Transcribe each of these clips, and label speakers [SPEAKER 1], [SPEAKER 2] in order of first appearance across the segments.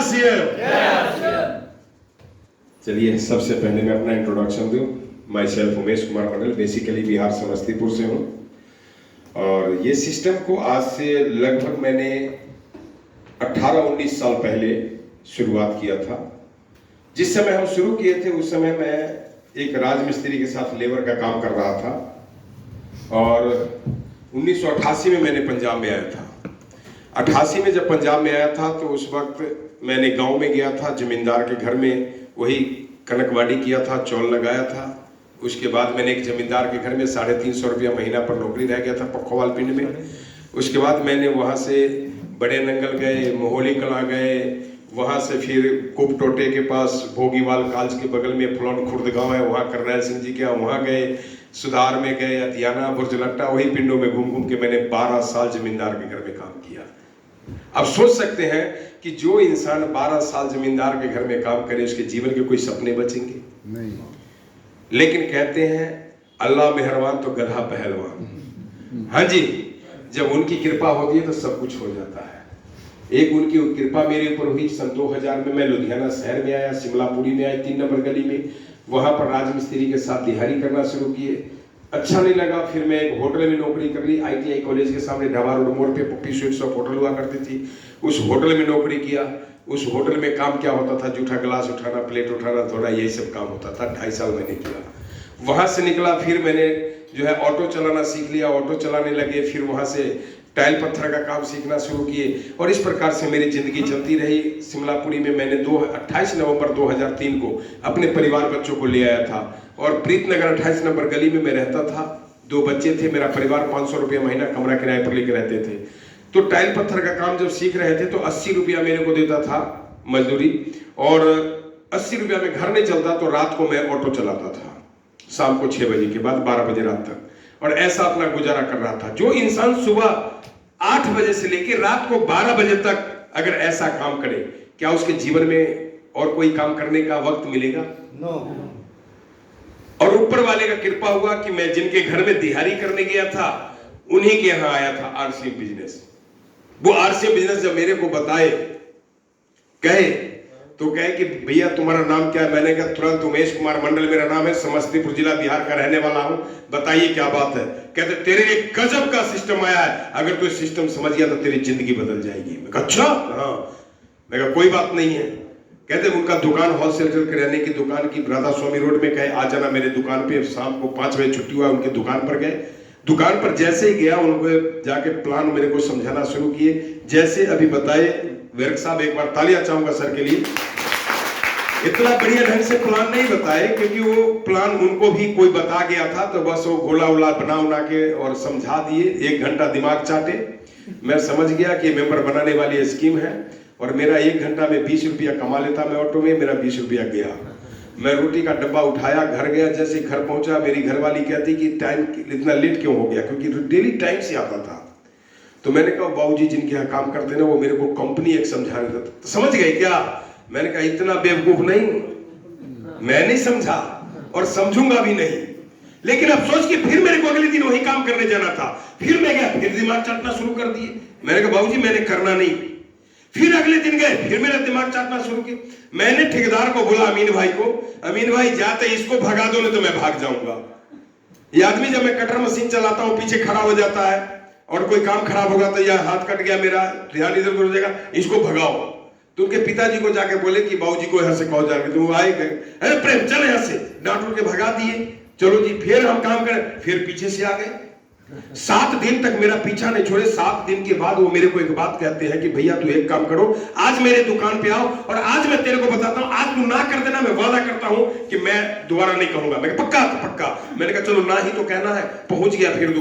[SPEAKER 1] RCM।
[SPEAKER 2] चलिए, सबसे पहले मैं अपना इंट्रोडक्शन दूं। My self Umesh Kumar Mandal, basically Bihar Samastipur से हूँ। और ये सिस्टम को आज से लगभग मैंने 18-19 साल पहले शुरुआत किया था। जिस समय हम शुरू किए थे उस समय मैं एक राजमिस्त्री के साथ लेबर का काम कर रहा था और 1988 में मैंने पंजाब में आया था। 88 में जब पंजाब में आया था तो उस वक्त मैंने गांव में गया था, जमींदार के घर में वही कनकवाड़ी किया था, चौल लगाया था। उसके बाद मैंने एक जमींदार के घर में 350 रुपया महीना पर नौकरी रह गया था पखोवाल पिंड में। उसके बाद मैंने वहाँ से बड़े नंगल गए, मोहोली कला गए, वहाँ से फिर कुप टोटे के पास भोगीवाल कॉलेज के बगल में फुलौन खुर्द गाँव है, वहाँ करनैल सिंह जी के वहाँ गए, सुधार में गए, अतियाना, बुर्जलट्टा, वही पिंडों में घूम घूम के मैंने 12 साल जमींदार के घर में काम किया। अब सोच सकते हैं कि जो इंसान 12 साल जमींदार के घर में काम करे उसके जीवन के कोई सपने बचेंगे? नहीं। लेकिन कहते हैं अल्लाह मेहरबान तो गधा पहलवान। हाँ जी, जब उनकी कृपा होती है तो सब कुछ हो जाता है। एक उनकी कृपा मेरे ऊपर हुई। सन 2000 में मैं लुधियाना शहर में आया, शिमलापुरी में आया, 3 नंबर गली में। वहां पर राजमिस्त्री के साथ दिहाड़ी करना शुरू किए। अच्छा नहीं लगा, फिर मैं एक होटल में नौकरी कर ली। ITI कॉलेज के सामने ढाबा रोड मोड़ पे पप्पी स्वीट शॉप होटल हुआ करती थी, उस होटल में नौकरी किया। उस होटल में काम क्या होता था? जूठा गिलास उठाना, प्लेट उठाना, थोड़ा यही सब काम होता था। 2.5 साल मैंने किया। वहां से निकला, फिर मैंने जो है ऑटो चलाना सीख लिया, ऑटो चलाने लगे। फिर वहां से टाइल पत्थर का काम सीखना शुरू किए और इस प्रकार से मेरी जिंदगी चलती रही। शिमलापुरी में मैंने 28 नवंबर 2003 को अपने परिवार बच्चों को ले आया था और प्रीतनगर 28 नंबर गली में मैं रहता था। 2 बच्चे थे, मेरा परिवार 500 रुपया महीना कमरा किराए पर लेके रहते थे। तो टाइल पत्थर का काम जब सीख रहे थे तो 80 रुपया मेरे को देता था मजदूरी, और 80 रुपया में घर नहीं चलता तो रात को मैं ऑटो चलाता था, शाम को 6 बजे के बाद 12 बजे रात तक, और ऐसा अपना गुजारा कर रहा था। जो इंसान सुबह 8 बजे से लेकर रात को 12 बजे तक अगर ऐसा काम करे, क्या उसके जीवन में और कोई काम करने का वक्त मिलेगा? नो। और ऊपर वाले का कृपा हुआ कि मैं जिनके घर में दिहाड़ी करने गया था उन्हीं के यहां आया था RCM बिजनेस। वो RCM बिजनेस जब मेरे को बताए, कहे कि भैया तुम्हारा नाम क्या है? मैंने कहा तुरंत उमेश कुमार मंडल मेरा नाम है, समस्तीपुर जिला बिहार का रहने वाला हूं, बताइए क्या बात है? कहते तेरे लिए गजब का सिस्टम आया है, अगर तू सिस्टम समझ गया तो तेरी जिंदगी बदल जाएगी। मैं कहा अच्छा, हाँ। मैं कहा कोई बात नहीं है। कहते उनका दुकान होलसेलर किराने की दुकान की राधा स्वामी रोड में, कहे आ जाना मेरे दुकान पे। शाम को 5 बजे छुट्टी हुआ, उनके दुकान पर गए। दुकान पर जैसे ही गया उनको जाके प्लान मेरे को समझाना शुरू किए, जैसे अभी बताए। विर्क साहब एक बार तालियां चाहूंगा सर के लिए। इतना बढ़िया ढंग से प्लान नहीं बताए क्योंकि वो प्लान उनको भी कोई बता गया था, तो बस वो गोला उला बना के और समझा दिए। 1 घंटा दिमाग चाटे। मैं समझ गया कि मेंबर बनाने वाली स्कीम है और मेरा 1 घंटा में 20 रुपया कमा लेता मैं ऑटो में। मेरा 20 रुपया गया। मैं रोटी का डब्बा उठाया, घर गया। जैसे घर पहुंचा मेरी घरवाली कहती कि टाइम इतना लेट क्यों हो गया, क्योंकि डेली टाइम से आता था। तो मैंने कहा बाबूजी जिनके यहाँ काम करते ना वो मेरे को कंपनी एक समझा रहे थे। तो समझ गए क्या? मैंने कहा इतना बेवकूफ नहीं, मैं नहीं समझा और समझूंगा भी नहीं। लेकिन अब सोच के फिर मेरे को अगले दिन वही काम करने जाना था। फिर मैं गया, फिर दिमाग चाटना शुरू कर दिए। मैंने कहा बाबूजी मैंने करना नहीं। फिर अगले दिन गए, फिर मेरा दिमाग चाटना शुरू किया। मैंने ठेकेदार को बोला, अमीन भाई को, अमीन भाई जाते इसको भगा दो नहीं तो मैं भाग जाऊंगा। ये आदमी जब मैं कटर मशीन चलाता हूं पीछे खड़ा हो जाता है और कोई काम खराब होगा तो यह हाथ कट गया मेरा, ध्यान इधर उधर हो जाएगा, इसको भगाओ। तो उनके पिताजी को जाके बोले कि बाबूजी को यहाँ से कहो जाके। तो वो आए, गए, अरे प्रेम चल यहाँ से, डांट के भगा दिए। चलो जी, फिर हम काम करें, फिर पीछे से आ गए। 7 दिन तक मेरा पीछा नहीं छोड़े। 7 दिन के बाद वो मेरे को एक बात कहते हैं कि भैया तू एक काम करो, आज मेरे दुकान पे आओ और आज मैं तेरे को बताता हूँ, आज तू ना कर देना, मैं वादा करता हूँ कि मैं दोबारा नहीं कहूंगा। मैं पक्का तो पक्का। मैंने कहा चलो ना ही तो कहना है। पहुंच गया फिर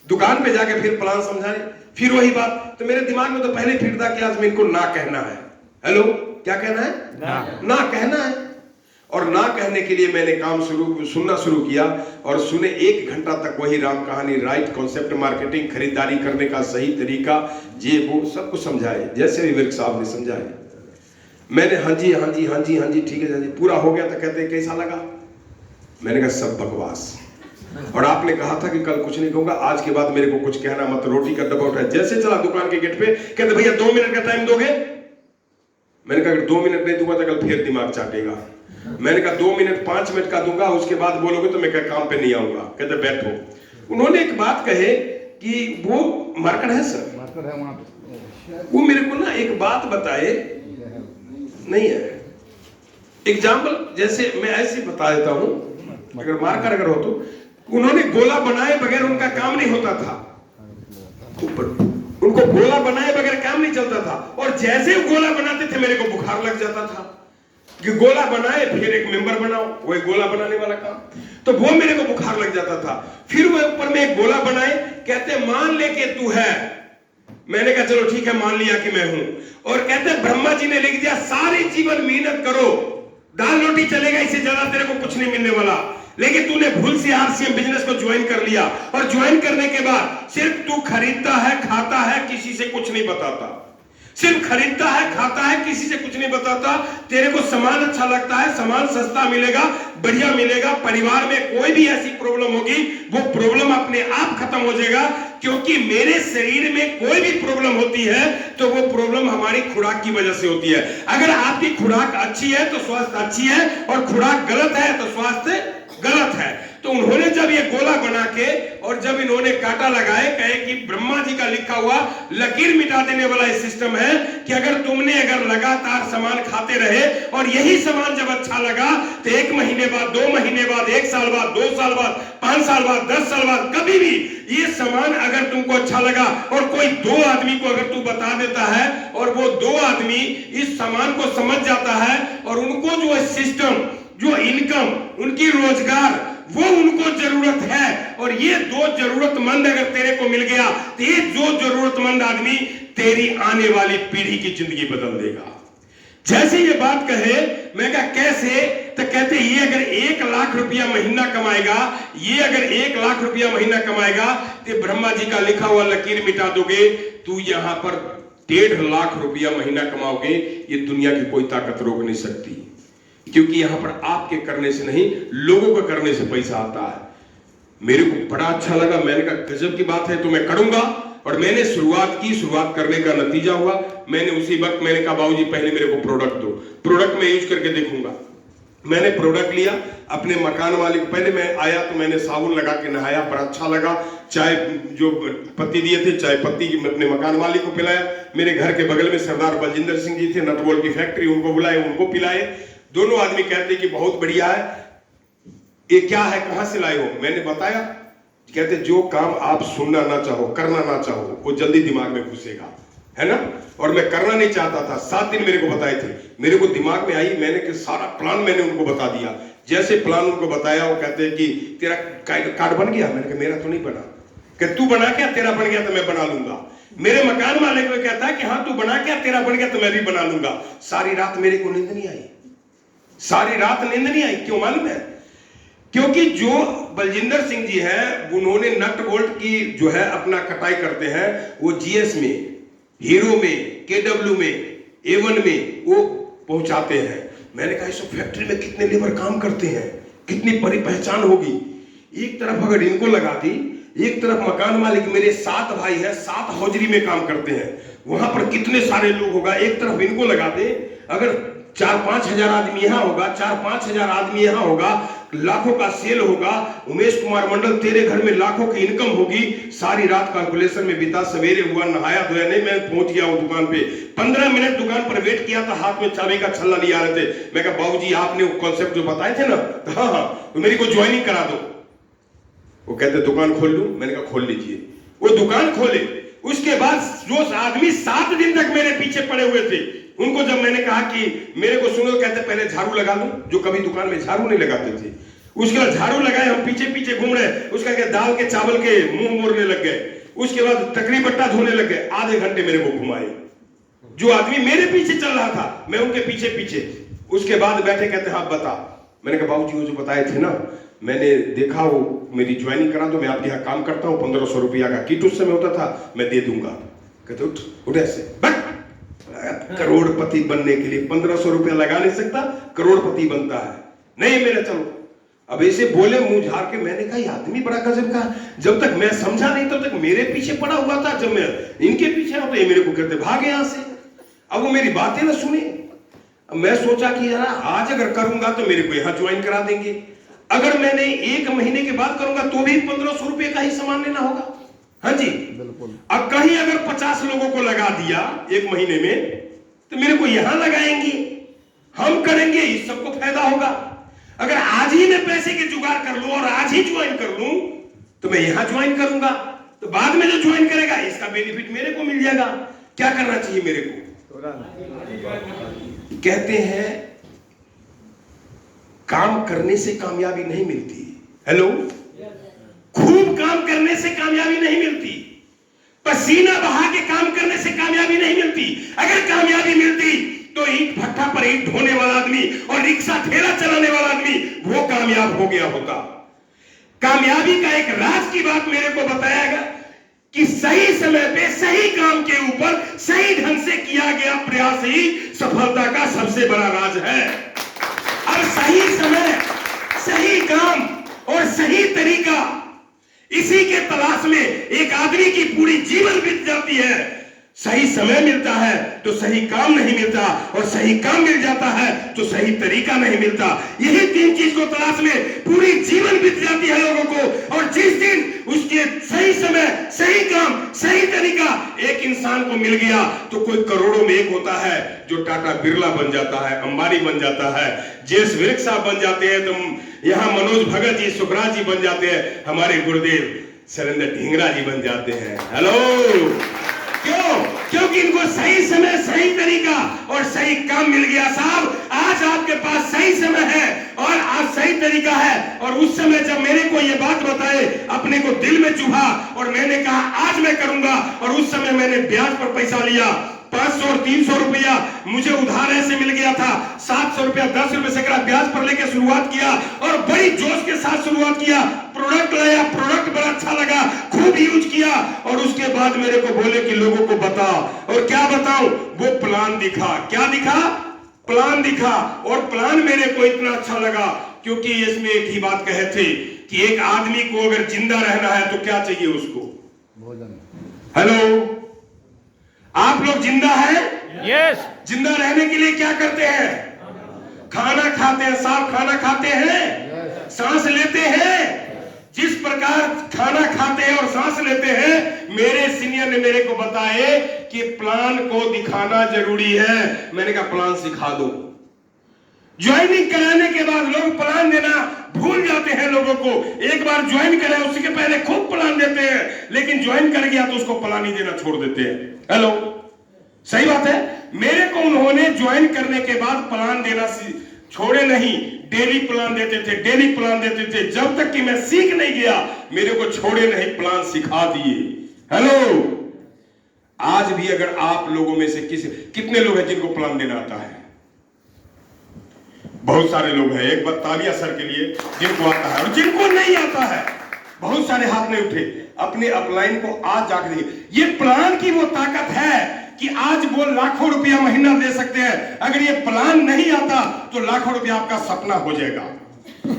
[SPEAKER 2] दुकान पे जाके फिर प्लान समझाने, फिर वही बात। तो मेरे दिमाग में तो पहले फिर था कि आज मैं इनको ना कहना है। हेलो, क्या कहना है? ना कहना है। और ना कहने के लिए मैंने काम सुनना शुरू किया और सुने 1 घंटा तक वही राम कहानी, राइट कॉन्सेप्ट मार्केटिंग, खरीदारी करने का सही तरीका, ये वो सब कुछ समझाए जैसे भी विर्क साहब ने समझाए। मैंने हाँ जी हाँ जी हाँ जी हाँ जी ठीक है हाँ जी, पूरा हो गया। तो कहते कैसा लगा? मैंने कहा सब बकवास, और आपने कहा था कि कल कुछ नहीं कहूंगा, आज के बाद मेरे को कुछ कहना मत। रोटी का डब्बा उठाया, जैसे चला दुकान के गेट पे, कहते भैया 2 मिनट का टाइम दोगे? मैंने कहा अगर 2 मिनट नहीं दूंगा तो कल फिर दिमाग चाटेगा। मैंने कहा 2 मिनट 5 मिनट का दूंगा, उसके बाद बोलोगे तो मैं काम पे नहीं आऊंगा। कहते बैठो। उन्होंने एक बात कहे कि वो मार्केट है सर, मार्केट है वहां पे, वो मेरे को ना एक बात बताए, नहीं है एग्जाम्पल, जैसे मैं ऐसे बता देता हूं, अगर मार्कर अगर हो तो उन्होंने गोला बनाए बगैर उनका काम नहीं होता था, ऊपर उनको गोला बनाए बगैर काम नहीं चलता था। और जैसे वो गोला बनाते थे मेरे को बुखार लग जाता था कि गोला बनाए फिर एक मेंबर बनाओ, वो एक गोला बनाने वाला काम, तो वो मेरे को बुखार लग जाता था। फिर वो ऊपर में एक गोला बनाए, कहते मान ले के तू है। मैंने कहा चलो ठीक है, मान लिया कि मैं हूं। और कहते ब्रह्मा जी ने लिख दिया सारी जीवन मेहनत करो, दाल रोटी चलेगा, इससे ज्यादा तेरे को कुछ नहीं मिलने वाला। लेकिन तूने भूल से आरसीएम बिजनेस को ज्वाइन कर लिया, और ज्वाइन करने के बाद सिर्फ तू खरीदता है, खाता है, किसी से कुछ नहीं बताता। सिर्फ खरीदता है, खाता है, किसी से कुछ नहीं बताता। तेरे को सामान अच्छा लगता है, सामान सस्ता मिलेगा, बढ़िया मिलेगा, परिवार में कोई भी ऐसी प्रॉब्लम होगी वो प्रॉब्लम अपने आप खत्म हो जाएगा। क्योंकि मेरे शरीर में कोई भी प्रॉब्लम होती है तो वो प्रॉब्लम हमारी खुराक की वजह से होती है। अगर आपकी खुराक अच्छी है तो स्वास्थ्य अच्छी है, और खुराक गलत है तो स्वास्थ्य गलत है। तो उन्होंने जब ये गोला बना के और जब इन्होंने कांटा लगाए, कहे कि ब्रह्मा जी का लिखा हुआ लकीर मिटा देने वाला ये सिस्टम है कि अगर लगातार सामान खाते रहे और यही सामान जब अच्छा लगा तो 1 महीने बाद, 2 महीने बाद, 1 साल बाद, 2 साल बाद, 5 साल बाद, 10 साल बाद, कभी भी ये सामान अगर तुमको अच्छा लगा और कोई 2 आदमी को अगर तू बता देता है और वो 2 आदमी इस सामान को समझ जाता है और उनको जो सिस्टम, जो इनकम, उनकी रोजगार, वो उनको जरूरत है, और ये 2 जरूरतमंद अगर तेरे को मिल गया तो ये 2 जरूरतमंद आदमी तेरी आने वाली पीढ़ी की जिंदगी बदल देगा। जैसे ये बात कहे, मैं कहा कैसे, तो कहते ये अगर 1 लाख रुपया महीना कमाएगा, ये अगर 1 लाख रुपया महीना कमाएगा तो ब्रह्मा जी का लिखा हुआ लकीर मिटा दोगे, तू यहां पर 1.5 लाख रुपया महीना कमाओगे, ये दुनिया की कोई ताकत रोक नहीं सकती। क्योंकि यहां पर आपके करने से नहीं, लोगों के करने से पैसा आता है। मेरे को बड़ा अच्छा लगा, मैंने कहा गजब की बात है, तो मैं करूंगा। और मैंने शुरुआत की, शुरुआत करने का नतीजा हुआ, मैंने उसी वक्त मैंने कहा बाबूजी पहले मेरे को प्रोडक्ट दो, प्रोडक्ट में यूज करके देखूंगा। मैंने प्रोडक्ट लिया, अपने मकान वाले को पहले मैं आया तो मैंने साबुन लगा के नहाया, बड़ा अच्छा लगा। चाय जो पत्ती दिए थे, चाय पत्ती अपने मकान वाले को पिलाया। मेरे घर के बगल में सरदार बलजिंदर सिंह जी थे, नट बोल्ट की फैक्ट्री, उनको बुलाए, उनको पिलाए। दोनों आदमी कहते कि बहुत बढ़िया है, ये क्या है, कहां से लाए हो? मैंने बताया। कहते जो काम आप सुनना ना चाहो, करना ना चाहो, वो जल्दी दिमाग में घुसेगा, है ना। और मैं करना नहीं चाहता था। 7 दिन मेरे को बताए थे, मेरे को दिमाग में आई, मैंने कि सारा प्लान मैंने उनको बता दिया। जैसे प्लान उनको बताया, वो कहते कि तेरा कार्ड बन गया? मैंने कहा मेरा तो नहीं बना। कि तू बना क्या? तेरा बन गया तो मैं बना लूंगा। मेरे मकान मालिक को कहता है कि हाँ तू बना क्या, तेरा बन गया तो मैं भी बना लूंगा। सारी रात मेरे को नींद नहीं आई, सारी रात नींद नहीं आई। क्यों मालूम है? क्योंकि जो बलजिंदर सिंह जी हैं, उन्होंने नट बोल्ट की जो है अपना कटाई करते हैं, वो जीएस में, हीरो में, केडब्ल्यू में, A1 में वो पहुंचाते हैं। मैंने कहा इस फैक्ट्री में कितने लेबर काम करते हैं, कितनी बड़ी पहचान होगी। एक तरफ अगर इनको लगा दी, एक तरफ मकान मालिक, मेरे 7 भाई हैं, 7 हौजरी में काम करते हैं, वहां पर कितने सारे लोग होगा। एक तरफ इनको लगा दे, अगर 4-5 हजार आदमी यहां होगा, 4-5 हजार आदमी यहां होगा, लाखों का सेल होगा। उमेश कुमार मंडल तेरे घर में लाखों की इनकम होगी। सारी रात कैलकुलेशन में बीता, सवेरे हुआ, नहाया धोया नहीं, मैं पहुंच गया हूं दुकान पे। 15 मिनट दुकान पर वेट किया था, हाथ में चाबी का छल्ला नहीं आ रहे थे। मैं कहा बाबूजी आपने वो कॉन्सेप्ट जो बताए थे ना, तो हाँ तो मेरी को ज्वाइनिंग करा दो। वो कहते दुकान खोल लूं? मैंने कहा खोल लीजिए। वो दुकान खोले। उसके बाद जो आदमी 7 दिन तक मेरे पीछे पड़े हुए थे, उनको जब मैंने कहा कि मेरे को सुनो, कहते पहले झाड़ू लगा लो, जो कभी दुकान में झाड़ू नहीं लगाते थे। उसके बाद झाड़ू लगाए, हम पीछे पीछे घूम रहे, उसका क्या दाल के चावल के मुंह मोड़ने लग गए। उसके बाद तकरी बट्टा धोने लग गए। आधे घंटे मेरे को घुमाए। जो आदमी मेरे पीछे चल रहा था, मैं उनके पीछे पीछे। उसके बाद बैठे, कहते हाँ बता। मैंने कहा बाबूजी वो जो बताए थे ना, मैंने देखा, वो मेरी ज्वाइनिंग करा दो, मैं आपके यहाँ काम करता हूँ, 1500 रुपया का किट उस समय होता था, मैं दे दूंगा। कहते उठ ऐसे, बट करोड़पति बनने के लिए 1500 रुपया लगा नहीं सकता, करोड़पति बनता है। नहीं मेरा चलो। अब ऐसे बोले मुंह झाड़ के। मैंने कहा ये आदमी बड़ा गजब का, जब तक मैं समझा नहीं तब तक मेरे पीछे पड़ा हुआ था, जब मैं इनके पीछे तो ये मेरे को कहते भाग यहां से। अब वो मेरी बातें ना सुने, मैं सोचा कि यार आज अगर करूंगा तो मेरे को यहां ज्वाइन करा देंगे, अगर मैंने 1 महीने के बाद करूंगा तो भी 1500 रुपए का ही सामान लेना होगा। हाँ जी बिल्कुल। अब कहीं अगर 50 लोगों को लगा दिया 1 महीने में तो मेरे को यहां लगाएंगे, हम करेंगे, इस सबको फायदा होगा। अगर आज ही मैं पैसे के जुगाड़ कर लूं और आज ही ज्वाइन कर लूं तो मैं यहां ज्वाइन करूंगा, तो बाद में जो ज्वाइन करेगा इसका बेनिफिट मेरे को मिल जाएगा। क्या करना चाहिए मेरे को? कहते हैं काम करने से कामयाबी नहीं मिलती। हेलो, खूब काम करने से कामयाबी नहीं मिलती, पसीना बहा के काम करने से कामयाबी नहीं मिलती। अगर कामयाबी मिलती तो ईंट भट्ठा पर ईंट ढोने वाला आदमी और रिक्शा ठेला चलाने वाला आदमी वो कामयाब हो गया होता। कामयाबी का एक राज की बात मेरे को बताया गया कि सही समय पे सही काम के ऊपर सही ढंग से किया गया प्रयास ही सफलता का सबसे बड़ा राज है। और सही समय, सही काम और सही तरीका, इसी के तलाश में एक आदमी की पूरी जीवन बीत जाती है। सही समय मिलता है तो सही काम नहीं मिलता, और सही काम मिल जाता है तो सही तरीका नहीं मिलता। यही 3 चीज को तलाश में पूरी जीवन बीत जाती है लोगों को। और जिस दिन उसके सही समय, सही काम, सही तरीका एक इंसान को मिल गया तो कोई करोड़ों में एक होता है जो टाटा बिरला बन जाता है, अंबानी बन जाता है, जेस विर्क साहब बन जाते हैं, तो यहाँ मनोज भगत जी, सुखराज जी बन जाते हैं, हमारे गुरुदेव शैलेंद्र ढींगरा जी बन जाते हैं। हेलो, क्यों? क्योंकि इनको सही समय, सही तरीका और सही काम मिल गया। साहब आज आपके पास सही समय है और आज सही तरीका है। और उस समय जब मेरे को ये बात बताए, अपने को दिल में चुभा और मैंने कहा आज मैं करूंगा, और उस समय मैंने ब्याज पर पैसा लिया, 500 और 300 रुपया मुझे उधार ऐसे मिल गया था, 700 रुपया 10 रुपए सैकड़ा ब्याज पर लेकर शुरुआत किया और बड़ी जोश के साथ शुरुआत किया। प्रोडक्ट लाया, प्रोडक्ट बड़ा अच्छा लगा, खूब यूज किया, और उसके बाद मेरे को बोले कि लोगों को बता। और क्या बताऊं, वो प्लान दिखा। क्या दिखा? प्लान दिखा। और प्लान मेरे को इतना अच्छा लगा क्योंकि इसमें एक ही बात कहे थे कि एक आदमी को अगर जिंदा रहना है तो क्या चाहिए उसको? भोजन। हेलो, आप लोग जिंदा हैं? यस। जिंदा रहने के लिए क्या करते हैं? खाना खाते हैं। साहब खाना खाते हैं, सांस लेते हैं। जिस प्रकार खाना खाते हैं और सांस लेते हैं, मेरे सीनियर ने मेरे को बताए कि प्लान को दिखाना जरूरी है। मैंने कहा प्लान सिखा दो। ज्वाइनिंग कराने के बाद लोग प्लान देना भूल जाते हैं। लोगों को एक बार ज्वाइन करें उसके पहले खूब प्लान देते हैं, लेकिन ज्वाइन कर गया तो उसको प्लान ही देना छोड़ देते हैं। हेलो, सही बात है। मेरे को उन्होंने ज्वाइन करने के बाद प्लान देना छोड़े नहीं, डेली प्लान देते थे, डेली प्लान देते थे, जब तक कि मैं सीख नहीं गया मेरे को छोड़े नहीं, प्लान सिखा दिए। हेलो, आज भी अगर आप लोगों में से कितने लोग हैं जिनको प्लान देना आता है? बहुत सारे लोग हैं। एक बार तालियां सर के लिए जिनको आता है, और जिनको नहीं आता है बहुत सारे हाथ नहीं उठे। अपने अपलाइन को आज जाकर देखिए। ये प्लान की वो ताकत है कि आज वो लाखों रुपया महीना दे सकते हैं। अगर ये प्लान नहीं आता तो लाखों रुपया आपका सपना हो जाएगा।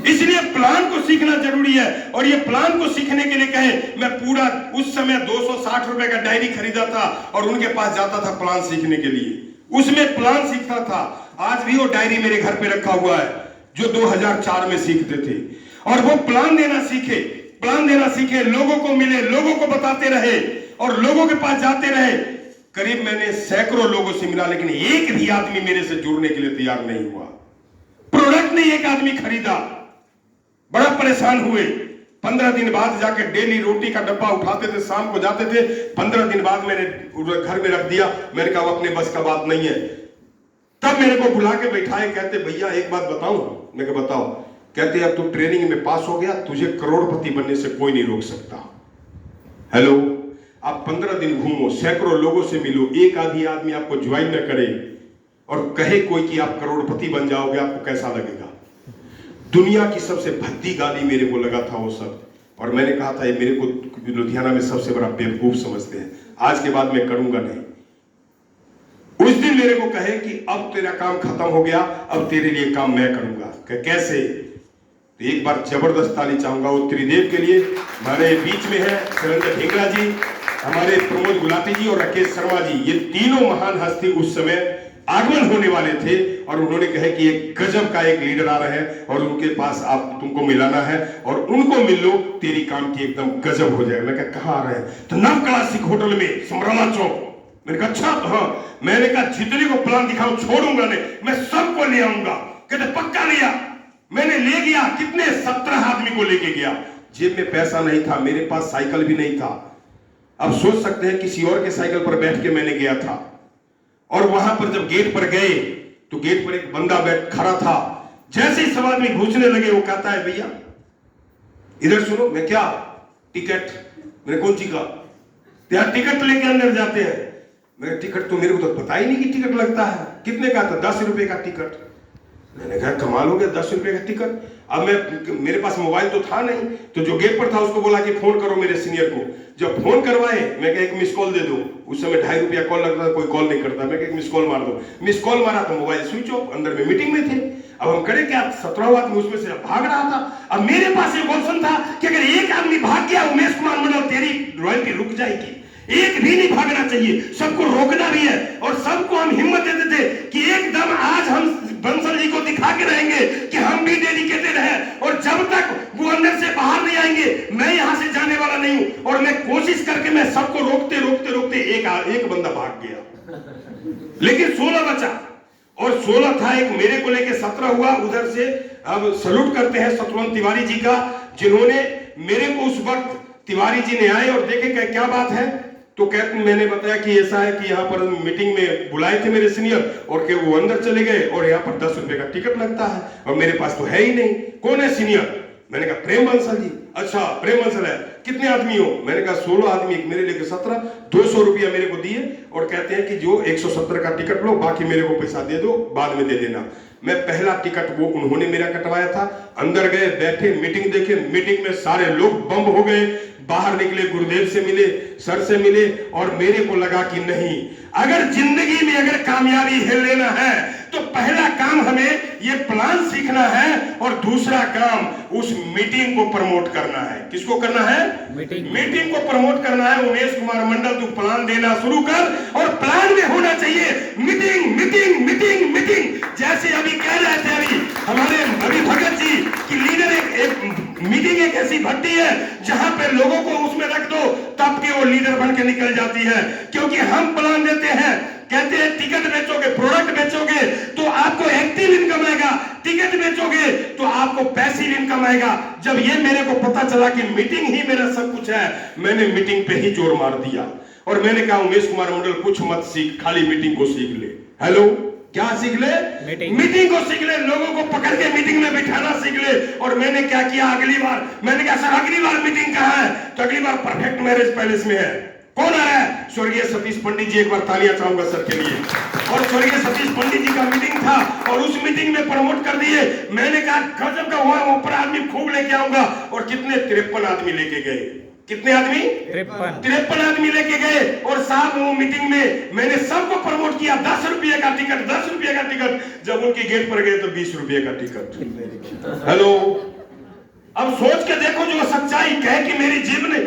[SPEAKER 2] इसलिए प्लान को सीखना जरूरी है। और ये प्लान को सीखने के लिए कहे, मैं पूरा उस समय 260 रुपए का डायरी खरीदा था और उनके पास जाता था प्लान सीखने के लिए, उसमें प्लान सीखता था। आज भी वो डायरी मेरे घर पे रखा हुआ है जो 2004 में सीखते थे। और वो प्लान देना सीखे, प्लान देना सीखे, लोगों को मिले, लोगों को बताते रहे और लोगों के पास जाते रहे। करीब मैंने सैकड़ों लोगों से मिला, लेकिन एक भी आदमी मेरे से जुड़ने के लिए तैयार नहीं हुआ। प्रोडक्ट नहीं एक आदमी खरीदा, बड़ा परेशान हुए। 15 दिन बाद जाकर डेली रोटी का डब्बा उठाते थे, शाम को जाते थे। 15 दिन बाद मैंने घर में रख दिया। मैंने कहा अपने बस का बात नहीं है। तब मेरे को बुला के बैठाए, कहते भैया एक बात बताऊं? मैंने कहा बताओ। कहते अब तू ट्रेनिंग में पास हो गया, तुझे करोड़पति बनने से कोई नहीं रोक सकता। हेलो, आप 15 दिन घूमो, सैकड़ों लोगों से मिलो, एक आधी आदमी आपको ज्वाइन न करे और कहे कोई कि आप करोड़पति बन जाओगे, आपको कैसा लगेगा? दुनिया की सबसे भद्दी गाली मेरे को लगा था वो सब। और मैंने कहा था ये मेरे को लुधियाना में सबसे बड़ा बेवकूफ समझते हैं, आज के बाद मैं करूंगा नहीं। उस दिन मेरे को कहे कि अब तेरा काम खत्म हो गया, अब तेरे लिए काम मैं करूंगा। कैसे? तो एक बार जबरदस्त ताली चाहूंगा वो त्रिदेव के लिए। हमारे बीच में है शैलेंद्र ढींगरा जी, हमारे प्रमोद गुलाटी जी और राकेश शर्मा जी। ये तीनों महान हस्ती उस समय आगमन होने वाले थे और उन्होंने कहा कि एक गजब का एक लीडर आ रहे हैं और उनके पास आप तुमको मिलाना है और उनको मिल लो, तेरी काम की एकदम गजब हो जाए। मैं कहा कहाँ आ रहे हैं? तो नव क्लासिक होटल में समराला चौक। मैंने कहा अच्छा, तो हाँ। मैंने कहा जितने को प्लान दिखाऊं छोड़ूंगा नहीं, मैं सबको ले आऊंगा। कहते पक्का लिया। मैंने ले गया, कितने 17 आदमी को लेके गया। जेब में पैसा नहीं था, मेरे पास साइकिल भी नहीं था। अब सोच सकते हैं किसी और के साइकिल पर बैठ के मैंने गया था। और वहां पर जब गेट पर गए तो गेट पर एक बंदा बैठ खड़ा था। जैसे ही सब आदमी घुसने लगे वो कहता है भैया इधर सुनो। मैं क्या? टिकट। मैंने कौन सी का? यार टिकट लेके अंदर जाते हैं। मेरा टिकट तो मेरे को तो पता ही नहीं कि टिकट लगता है। कितने का था? 10 रुपए का टिकट। मैंने कहा कमाल हो गया, 10 रुपए का टिकट। अब मेरे पास मोबाइल तो था नहीं, तो जो गेट पर था उसको बोला कि फोन करो मेरे सीनियर को। जब फोन करवाए, मैं कहा एक मिस कॉल दे दो। उस समय 2.5 रुपया कॉल लगता था, कोई कॉल नहीं करता। मैं कहा एक मिस कॉल मार दो। मिस कॉल मारा तो मोबाइल स्विच ऑफ, अंदर में मीटिंग में थे। अब हम करे क्या? 17 आदमी उसमें से भाग रहा था। अब मेरे पास एक ऑप्शन था कि अगर एक आदमी भाग गया, उमेश कुमार मंडल तेरी रॉयल्टी रुक जाएगी। एक भी नहीं भागना चाहिए, सबको रोकना भी है। और सबको हम हिम्मत देते थे कि एकदम आज हम बंसल जी को दिखा के रहेंगे कि हम भी डेडिकेटेड हैं। और जब तक वो अंदर से बाहर नहीं आएंगे, मैं यहां से जाने वाला नहीं हूं। और मैं कोशिश करके मैं सबको रोकते रोकते रोकते एक बंदा भाग गया, लेकिन 16 बचा। और 16 था, एक मेरे को लेके 17 हुआ। उधर से अब सलूट करते हैं शत्रुघ्न तिवारी जी का, जिन्होंने मेरे को उस वक्त तिवारी जी ने आए और देखे क्या बात है। तो कहते मैंने बताया कि ऐसा है कि यहाँ पर मीटिंग में बुलाए थे मेरे सीनियर और कि वो अंदर चले गए और यहाँ पर 10 रुपए का टिकट लगता है और मेरे पास तो है ही नहीं। कौन है सीनियर? मैंने कहा प्रेम बंसल जी। अच्छा प्रेम बंसल है, कितने आदमी हो? मैंने कहा 16 आदमी, मेरे लेके 17। 200 रुपया मेरे को दिए और कहते हैं कि जो 170 का टिकट लो, बाकी मेरे को पैसा दे दो, बाद में दे देना। मैं पहला टिकट वो उन्होंने मेरा कटवाया था। अंदर गए, बैठे, मीटिंग देखे। मीटिंग में सारे लोग बम हो गए। बाहर निकले, गुरुदेव से मिले, सर से मिले और मेरे को लगा कि नहीं, अगर जिंदगी में अगर कामयाबी है लेना है तो पहला काम हमें ये प्लान सीखना है और दूसरा काम उस मीटिंग को प्रमोट करना है। किसको करना है? मीटिंग को प्रमोट करना है। उमेश कुमार मंडल, तू प्लान देना शुरू कर और प्लान में होना चाहिए मीटिंग मीटिंग मीटिंग मीटिंग। जैसे अभी कह रहे थे अभी हमारे अभी भगत जी की लीडर एक मीटिंग एक ऐसी भट्टी है जहां पे लोगों को उसमें रख दो, तब के वो लीडर बन के निकल जाती है। क्योंकि हम प्लान देते हैं, कहते हैं टिकट बेचोगे, प्रोडक्ट बेचोगे तो आपको एक्टिव इनकम आएगा, टिकट बेचोगे तो आपको पैसिव इनकम आएगा। जब ये मेरे को पता चला कि मीटिंग ही मेरा सब कुछ है, मैंने मीटिंग पे ही जोर मार दिया और मैंने कहा उमेश कुमार मंडल कुछ मत सीख, खाली मीटिंग को सीख ले। हेलो, क्या सीख ले? मीटिंग को सीख ले, लोगों को पकड़ के मीटिंग में बिठाना सीख ले। और मैंने क्या किया अगली बार? मैंने कहा सर अगली बार मीटिंग कहाँ है? तो अगली बार परफेक्ट मैरिज पैलेस में है। कौन आ रहा है? स्वर्गीय सतीश पंडित जी। एक बार तालियां चाहूंगा सर के लिए। और स्वर्गीय सतीश पंडित जी का मीटिंग था और उस मीटिंग में प्रमोट कर दिए। मैंने कहा गजब का हुआ, ऊपर आदमी खूब लेके आऊंगा। और कितने? 53 आदमी लेके गए। कितने आदमी? 53 आदमी लेके गए। और साहब वो मीटिंग में मैंने सबको प्रमोट किया। 10 रुपये का टिकट, 10 रुपये का टिकट। जब उनके गेट पर गए तो 20 रुपये का टिकट। हेलो, अब सोच के देखो, जो सच्चाई कहे कि मेरी जेब ने,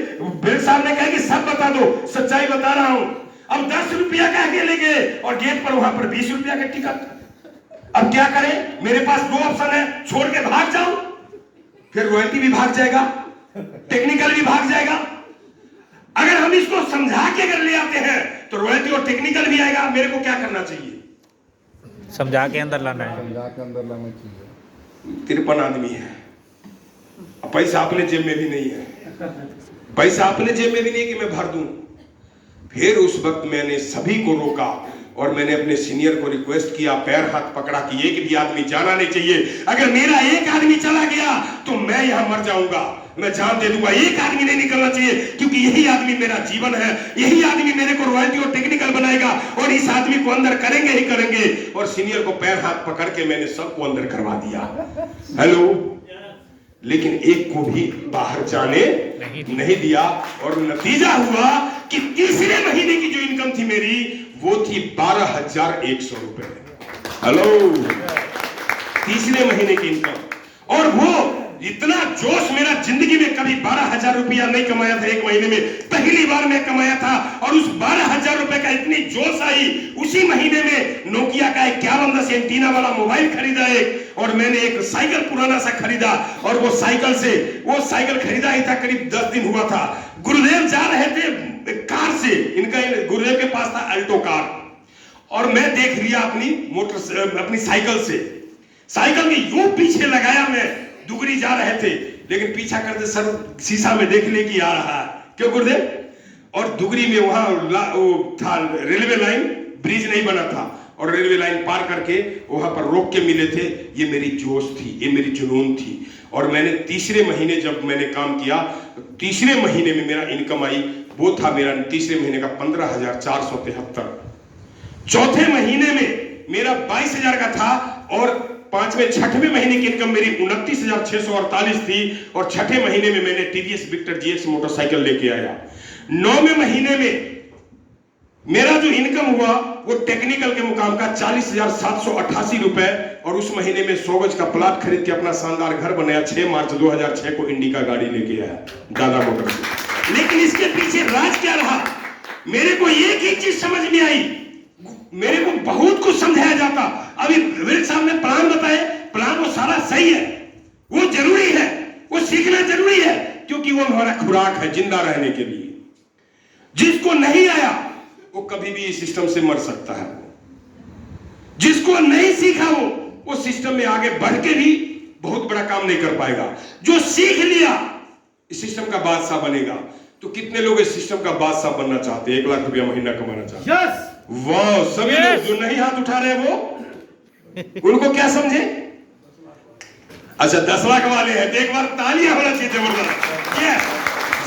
[SPEAKER 2] बिल साहब ने कहा कि सब बता दो, सच्चाई बता रहा हूं। अब 10 रुपया कह के ले गए और गेट पर वहां पर 20 रुपया का टिकट। अब क्या करें? मेरे पास 2 ऑप्शन है, छोड़ के भाग जाऊं, फिर रॉयल्टी भी भाग जाएगा, टेक्निकल भी भाग जाएगा। अगर हम इसको समझा के अगर ले आते हैं तो रॉयल्टी और टेक्निकल भी आएगा। मेरे को क्या करना चाहिए?
[SPEAKER 1] समझा के अंदर लाना है।
[SPEAKER 3] समझा के अंदर लाना चाहिए।
[SPEAKER 2] 53 आदमी है, पैसा अपने जेब में भी नहीं है, पैसा अपने जेब में भी नहीं कि मैं भर दूं। फिर उस वक्त मैंने सभी को रोका और मैंने अपने सीनियर को रिक्वेस्ट किया, पैर हाथ पकड़ा कि एक भी आदमी जाना नहीं चाहिए। अगर मेरा एक आदमी चला गया तो मैं यहां मर जाऊंगा, मैं जान दे दूंगा। एक आदमी नहीं निकलना चाहिए, क्योंकि यही आदमी मेरा जीवन है, यही आदमी मेरे को रॉयल्टी और टेक्निकल बनाएगा और इस आदमी को अंदर करेंगे ही करेंगे। और सीनियर को पैर हाथ पकड़ के मैंने सबको अंदर करवा दिया। हेलो, लेकिन एक को भी बाहर जाने नहीं दिया। और नतीजा हुआ कि तीसरे महीने की जो इनकम थी मेरी, वो थी 12,100 रुपए। हेलो, तीसरे महीने की इनकम। और वो इतना जोश मेरा जिंदगी में कभी 12,000 रुपया नहीं कमाया था एक महीने में। पहली बार मैं कमाया था और उस 12,000 रुपए का इतनी जोश आई, उसी महीने में नोकिया का 5110 एंटीना वाला मोबाइल खरीदा एक, और मैंने एक साइकिल पुराना सा खरीदा, और वो साइकिल खरीदा ही था, करीब 10 दिन हुआ था। गुरुदेव जा रहे थे कार से, गुरुदेव के पास था अल्टो कार, और मैं देख लिया अपनी साइकिल से, साइकिल के यूं पीछे लगाया मैं, दुगरी जा रहे थे, लेकिन पीछा करते सर शीशा में देख ले कि आ रहा है, क्यों गुरुदेव? और दुगरी में वहां था रेलवे लाइन, ब्रिज नहीं बना था, और रेलवे लाइन पार करके वहां पर रोक के मिले थे। ये मेरी जोश थी, ये मेरी जुनून थी। और मैंने तीसरे महीने जब मैंने काम किया, तीसरे महीने में मेरा इनकम आई, वो था मेरा तीसरे महीने का 15,473। चौथे महीने में मेरा 22,000 का था, और पांचवें छठवें महीने की इनकम मेरी 29,648 थी, और छठे महीने में मैंने टीवीएस विक्टर जीएक्स मोटरसाइकिल लेके आया। 9वें महीने में मेरा जो इनकम हुआ वो टेक्निकल के मुकाम का 40,788 रुपए, और उस महीने में 100 गज का प्लाट खरीद के अपना शानदार घर बनाया। 6 मार्च 2006 को इंडिका गाड़ी लेके आया दादा मोटर से। लेकिन इसके पीछे राज क्या रहा, मेरे को एक ही चीज समझ में आई, मेरे को बहुत कुछ समझाया जाता। अभी विवेक साहब ने प्लान बताए, प्लान वो सारा सही है, वो जरूरी है, वो सीखना जरूरी है, क्योंकि वो हमारा खुराक है जिंदा रहने के लिए। जिसको नहीं आया वो कभी भी इस सिस्टम से मर सकता है। जिसको नहीं सीखा वो सिस्टम में आगे बढ़ के भी बहुत बड़ा काम नहीं कर पाएगा। जो सीख लिया इस सिस्टम का बादशाह बनेगा। तो कितने लोग इस सिस्टम का बादशाह बनना चाहते हैं, 1 लाख रुपया महीना कमाना चाहते हैं? वाह, सभी लोग जो नहीं हाथ उठा रहे वो उनको क्या समझे? अच्छा 10 लाख वाले हैं तो एक बार तालियां होना चाहिए जबरदस्त।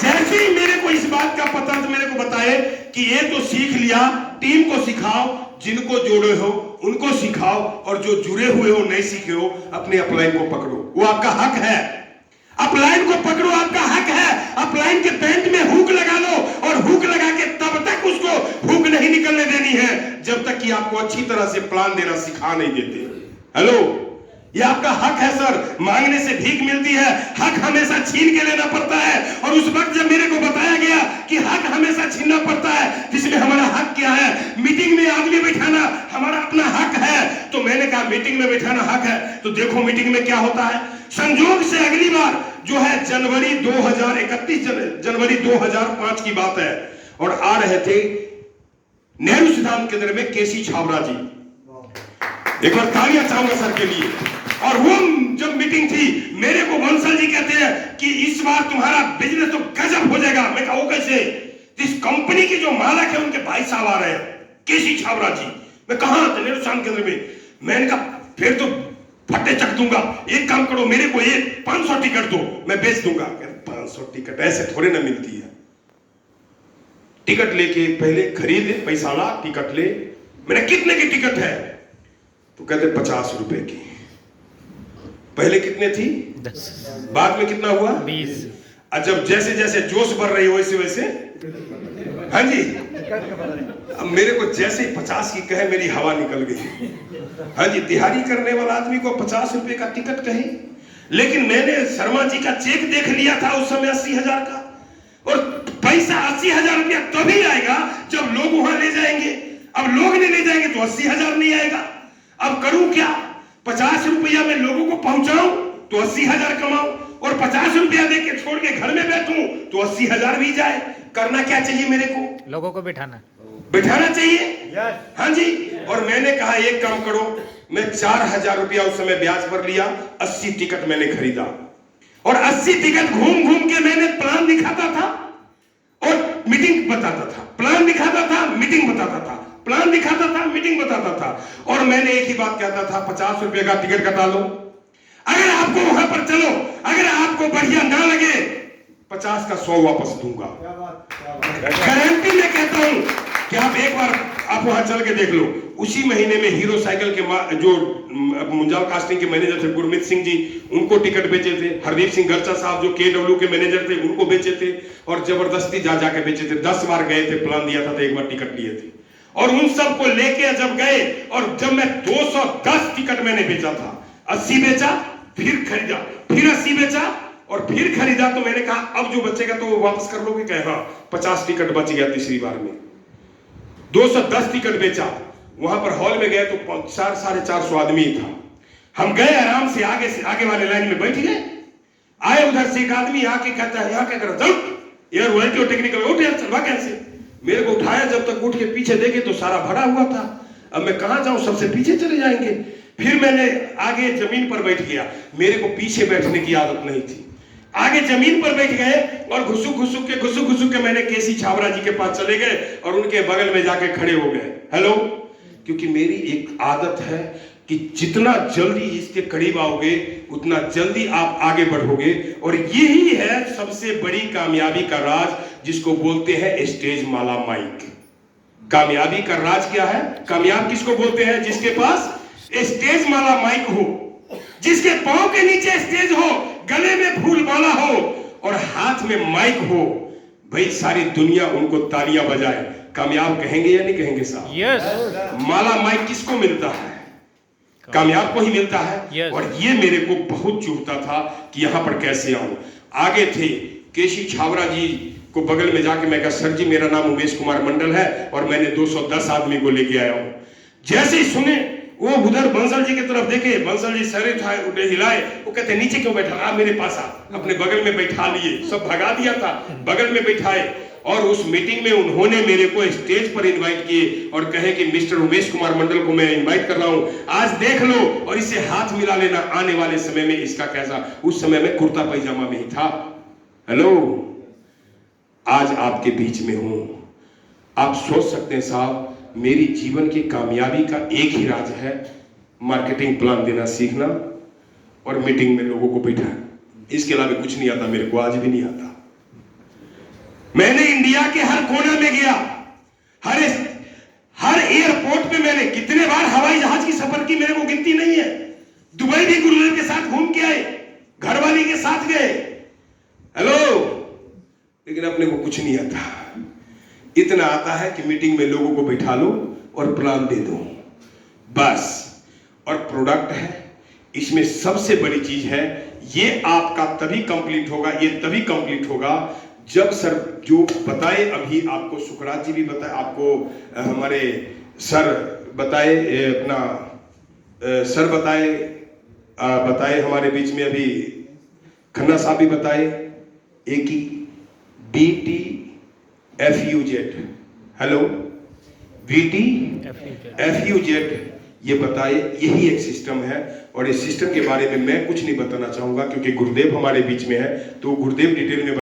[SPEAKER 2] जैसे ही मेरे को इस बात का पता तो मेरे को बताए कि ये तो सीख लिया, टीम को सिखाओ, जिनको जोड़े हो उनको सिखाओ, और जो जुड़े हुए हो नहीं सीखे हो अपने अपलाइन को पकड़ो, वो आपका हक है। अपलाइन को पकड़ो, आपका हक है। अपलाइन के पैंट में हुक लगा लो, और हुक लगा के तब तक उसको हुक नहीं निकलने देनी है जब तक कि आपको अच्छी तरह से प्लान देना सिखा नहीं देते। हेलो, ये आपका हक है सर। मांगने से भीख मिलती है, हक हमेशा छीन के लेना पड़ता है। और उस वक्त जब मेरे को बताया गया कि हक हमेशा छीनना पड़ता है, जिसमें हमारा हक क्या है, मीटिंग में आदमी बैठाना हमारा अपना हक है, तो मैंने कहा मीटिंग में बैठाना हक है, तो देखो मीटिंग में क्या होता है। संजोग से अगली बार जो है जनवरी 2005 की बात है, और आ रहे थे नेहरू सिद्धांत केंद्र में केसी छाबड़ा जी। एक बार तालियां चाहूंगा सर के लिए। और वो जब मीटिंग थी, मेरे को बंसल जी कहते हैं कि इस बार तुम्हारा बिजनेस तो गजब हो जाएगा। मैं कहा वो कैसे? इस कंपनी के जो मालक है उनके भाई साहब आ रहे हैं, केसी छाबड़ा जी। मैं कहा नेहरू सिद्धांत केंद्र में। मैंने कहा फिर तो फटे चक दूंगा, एक काम करो मेरे को 500 टिकट दो, मैं बेच दूंगा। 500 टिकट ऐसे थोड़े ना मिलती है। टिकट लेके पहले खरीदे, पैसा ला, टिकट ले। मैंने कितने की टिकट है? तो कहते 50 रुपए की। पहले कितने थी?
[SPEAKER 1] 10।
[SPEAKER 2] बाद में कितना हुआ?
[SPEAKER 1] 20।
[SPEAKER 2] जब जैसे जैसे जोश बढ़ रही हो वैसे वैसे, हाँ जी, अब मेरे को जैसे 50 की कहे मेरी हवा निकल गई। हाँ जी, दिहाड़ी करने वाला आदमी को 50 रुपए का टिकट कहे। लेकिन मैंने शर्मा जी का चेक देख लिया था उस समय 80,000 का, और पैसा 80,000 रुपया तभी आएगा जब लोग वहां ले जाएंगे। अब लोग नहीं ले जाएंगे तो 80,000 नहीं आएगा। अब करूं क्या? 50 रुपया में लोगों को पहुंचाऊं तो 80,000 कमाऊं, और 50 रुपया दे के छोड़ के घर में बैठूं तो 80,000 भी जाए। करना क्या चाहिए मेरे को?
[SPEAKER 1] लोगों को बिठाना
[SPEAKER 2] चाहिए। हाँ जी। और मैंने कहा एक काम करो, मैं 4,000 रुपया उस समय ब्याज पर लिया, 80 टिकट मैंने खरीदा, और 80 टिकट घूम घूम के मैंने प्लान दिखाता था और मीटिंग बताता था, प्लान दिखाता था, मीटिंग बताता था, प्लान दिखाता था, मीटिंग बताता था। और मैंने एक ही बात कहता था, 50 रुपए का टिकट कटा लो, अगर आपको वहां पर चलो, अगर आपको बढ़िया ना लगे 50 का 100 वापस दूंगा। गारंटी में कहता हूं कि आप एक बार आप वहां चल के देख लो। उसी महीने में हीरो साइकिल के जो मुंजाल कास्टिंग के मैनेजर थे गुरमीत सिंह जी, उनको टिकट बेचे थे। हरदीप सिंह गर्चा साहब जो KW के मैनेजर थे, उनको बेचे थे, और जबरदस्ती जा जाके बेचे थे। 10 बार गए थे, प्लान दिया था तो एक बार टिकट लिए थे। और उन सबको लेके जब गए, और जब मैं 210 टिकट मैंने बेचा था, 80 बेचा, फिर खरीदा, फिर 80 बेचा, और फिर खरीदा तो मैंने कहा अब जो बचेगा तो वो वापस कर लोगे? कहे हाँ। 50 टिकट बच गया तीसरी बार में। 210 टिकट बेचा। वहां पर हॉल में गए तो 400-450 आदमी था। हम गए आराम से आगे वाले लाइन में बैठ गए। आए उधर से एक आदमी आके कहता है यहाँ क्या कर रहा था यार, वही टेक्निकल उठ यार, चलवा कैसे? मेरे को उठाया, जब तक उठ के पीछे देखे तो सारा भरा हुआ था। अब मैं कहां जाऊं, सबसे पीछे चले जाएंगे। फिर मैंने आगे जमीन पर बैठ गया। मेरे को पीछे बैठने की आदत नहीं थी। आगे जमीन पर बैठ गए और घुसुक के मैंने केसी छाबरा जी के पास चले गए और उनके बगल में जाके खड़े हो गए। हेलो, क्योंकि मेरी एक आदत है कि जितना जल्दी इसके करीब आओगे उतना जल्दी आप आगे बढ़ोगे। और यही है सबसे बड़ी कामयाबी का राज, जिसको बोलते हैं स्टेज माला माइक। कामयाबी का राज क्या है? कामयाब किसको बोलते हैं? जिसके पास स्टेज माला माइक हो, जिसके पांव के नीचे स्टेज हो, गले में फूल माला हो और हाथ में माइक हो। भाई सारी दुनिया उनको तालियां बजाए। कामयाब कहेंगे या नहीं कहेंगे साहब?
[SPEAKER 1] यस।
[SPEAKER 2] माला माइक किसको मिलता है? कामयाब को ही मिलता है।
[SPEAKER 1] Yes.
[SPEAKER 2] और ये मेरे को बहुत चुभता था कि यहां पर कैसे आऊं। आगे थे केसी छाबरा जी को बगल में जाके मैं कहा सर जी मेरा नाम उमेश कुमार मंडल है और मैंने 210 आदमी को लेके आया हूं। जैसे ही सुने वो उधर बंसल जी की तरफ देखे, बंसल जी सर हिलाए, वो कहते नीचे क्यों बैठा? आ मेरे पास आ। अपने बगल में बैठा लिए, सब भगा दिया था, बगल में बैठाए। और उस मीटिंग में उन्होंने मेरे को स्टेज पर इनवाइट किए और कहे कि मिस्टर उमेश कुमार मंडल को मैं इनवाइट कर रहा हूं, आज देख लो और इससे हाथ मिला लेना आने वाले समय में इसका कैसा। उस समय में कुर्ता पैजामा में ही था। हेलो, आज आपके बीच में हूं। आप सोच सकते हैं साहब, मेरी जीवन की कामयाबी का एक ही राज है, मार्केटिंग प्लान देना सीखना और मीटिंग में लोगों को बैठा। इसके अलावा कुछ नहीं आता मेरे को, आज भी नहीं आता। मैंने इंडिया के हर कोना में गया, हर एयरपोर्ट पे मैंने कितने बार हवाई जहाज की सफर की मेरे को गिनती नहीं है। दुबई भी गुरुदेव के साथ घूम के आए, घरवाली के साथ गए। हेलो, लेकिन अपने को कुछ नहीं आता। इतना आता है कि मीटिंग में लोगों को बैठा लो और प्लान दे दो, बस। और प्रोडक्ट है, इसमें सबसे बड़ी चीज है, ये आपका तभी कंप्लीट होगा, ये तभी कंप्लीट होगा जब सर जो बताए, अभी आपको सुकरात जी भी बताए, आपको हमारे सर बताए, अपना सर बताए हमारे बीच में अभी खन्ना साहब भी बताए, एक ही BTFUZ। हेलो, BTFUZ ये बताए, यही एक सिस्टम है। और इस सिस्टम के बारे में मैं कुछ नहीं बताना चाहूंगा क्योंकि गुरुदेव हमारे बीच में है, तो गुरुदेव डिटेल में